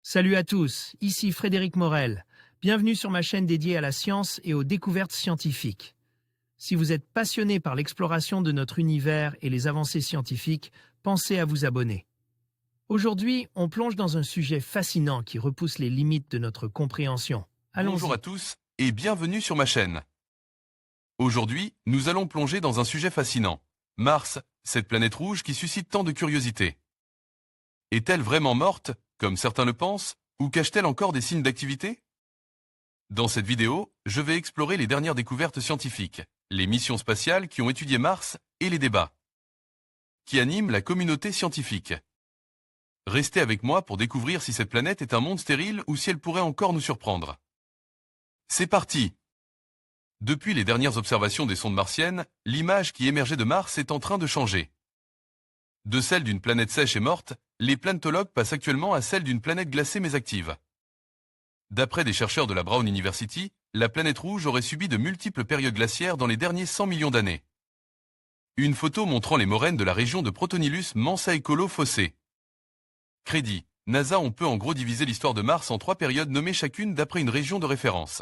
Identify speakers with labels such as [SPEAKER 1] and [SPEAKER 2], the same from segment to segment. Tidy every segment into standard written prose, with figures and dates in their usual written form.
[SPEAKER 1] Salut à tous, ici Frédéric Morel. Bienvenue sur ma chaîne dédiée à la science et aux découvertes scientifiques. Si vous êtes passionné par l'exploration de notre univers et les avancées scientifiques, pensez à vous abonner. Aujourd'hui, on plonge dans un sujet fascinant qui repousse les limites de notre compréhension.
[SPEAKER 2] Bonjour
[SPEAKER 1] Allons-y.
[SPEAKER 2] à tous et bienvenue sur ma chaîne. Aujourd'hui, nous allons plonger dans un sujet fascinant. Mars, cette planète rouge qui suscite tant de curiosité. Est-elle vraiment morte, comme certains le pensent, ou cache-t-elle encore des signes d'activité? Dans cette vidéo, je vais explorer les dernières découvertes scientifiques, les missions spatiales qui ont étudié Mars et les débats qui animent la communauté scientifique. Restez avec moi pour découvrir si cette planète est un monde stérile ou si elle pourrait encore nous surprendre. C'est parti! Depuis les dernières observations des sondes martiennes, l'image qui émergeait de Mars est en train de changer. De celle d'une planète sèche et morte, les planétologues passent actuellement à celle d'une planète glacée mais active. D'après des chercheurs de la Brown University, la planète rouge aurait subi de multiples périodes glaciaires dans les derniers 100 millions d'années. Une photo montrant les moraines de la région de Protonylus Mensaicolo-Fossé. Crédit. NASA. On peut en gros diviser l'histoire de Mars en 3 périodes nommées chacune d'après une région de référence.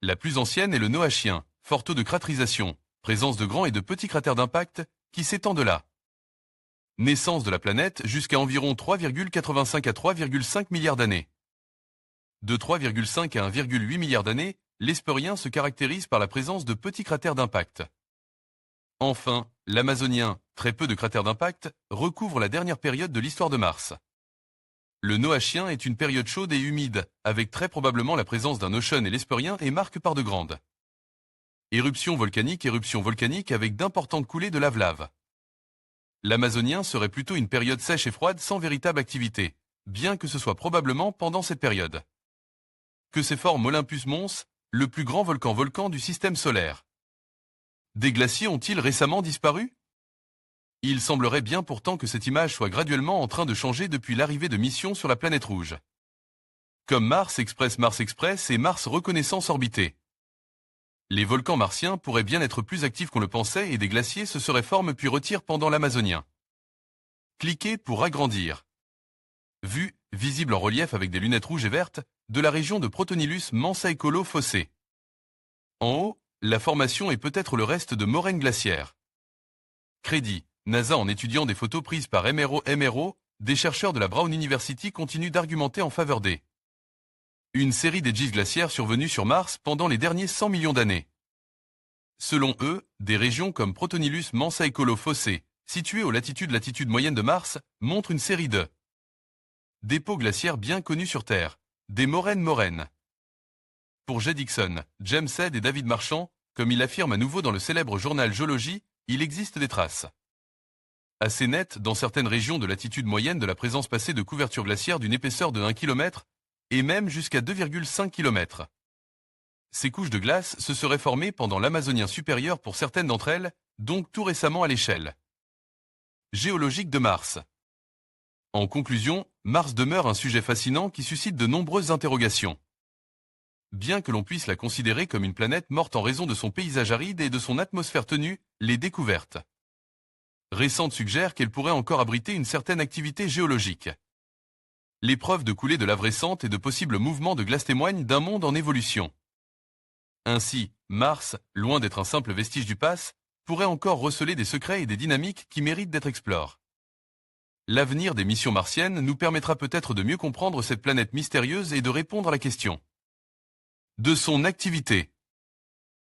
[SPEAKER 2] La plus ancienne est le Noachien, fort taux de cratrisation, présence de grands et de petits cratères d'impact, qui s'étend de la naissance de la planète jusqu'à environ 3,85 à 3,5 milliards d'années. De 3,5 à 1,8 milliard d'années, l'Hespérien se caractérise par la présence de petits cratères d'impact. Enfin, l'Amazonien, très peu de cratères d'impact, recouvre la dernière période de l'histoire de Mars. Le Noachien est une période chaude et humide, avec très probablement la présence d'un ocean et l'Hespérien et marque par de grandes éruptions volcaniques avec d'importantes coulées de lave-lave. L'Amazonien serait plutôt une période sèche et froide sans véritable activité, bien que ce soit probablement pendant cette période que s'est formé Olympus Mons, le plus grand volcan du système solaire. Des glaciers ont-ils récemment disparu? Il semblerait bien pourtant que cette image soit graduellement en train de changer depuis l'arrivée de missions sur la planète rouge. Comme Mars Express et Mars Reconnaissance Orbité. Les volcans martiens pourraient bien être plus actifs qu'on le pensait et des glaciers se seraient formés puis retirent pendant l'Amazonien. Cliquez pour agrandir. Vue, visible en relief avec des lunettes rouges et vertes, de la région de Protonylus Mensaicolo-Fossé. En haut, la formation est peut-être le reste de moraines glaciaires. Crédit. NASA. En étudiant des photos prises par MRO, des chercheurs de la Brown University continuent d'argumenter en faveur des une série d'édges glaciaires survenus sur Mars pendant les derniers 100 millions d'années. Selon eux, des régions comme Protonylus Mensaicolo-Fossé, situées aux latitudes moyennes de Mars, montrent une série de dépôts glaciaires bien connus sur Terre, des moraines. Pour Jay Dixon, James Head et David Marchand, comme il affirme à nouveau dans le célèbre journal Geology, il existe des traces assez nettes dans certaines régions de latitude moyenne de la présence passée de couvertures glaciaires d'une épaisseur de 1 km et même jusqu'à 2,5 km. Ces couches de glace se seraient formées pendant l'Amazonien supérieur pour certaines d'entre elles, donc tout récemment à l'échelle géologique de Mars. En conclusion, Mars demeure un sujet fascinant qui suscite de nombreuses interrogations. Bien que l'on puisse la considérer comme une planète morte en raison de son paysage aride et de son atmosphère tenue, les découvertes récentes suggèrent qu'elle pourrait encore abriter une certaine activité géologique. Les preuves de coulées de lave récentes et de possibles mouvements de glace témoignent d'un monde en évolution. Ainsi, Mars, loin d'être un simple vestige du passé, pourrait encore receler des secrets et des dynamiques qui méritent d'être explorés. L'avenir des missions martiennes nous permettra peut-être de mieux comprendre cette planète mystérieuse et de répondre à la question de son activité.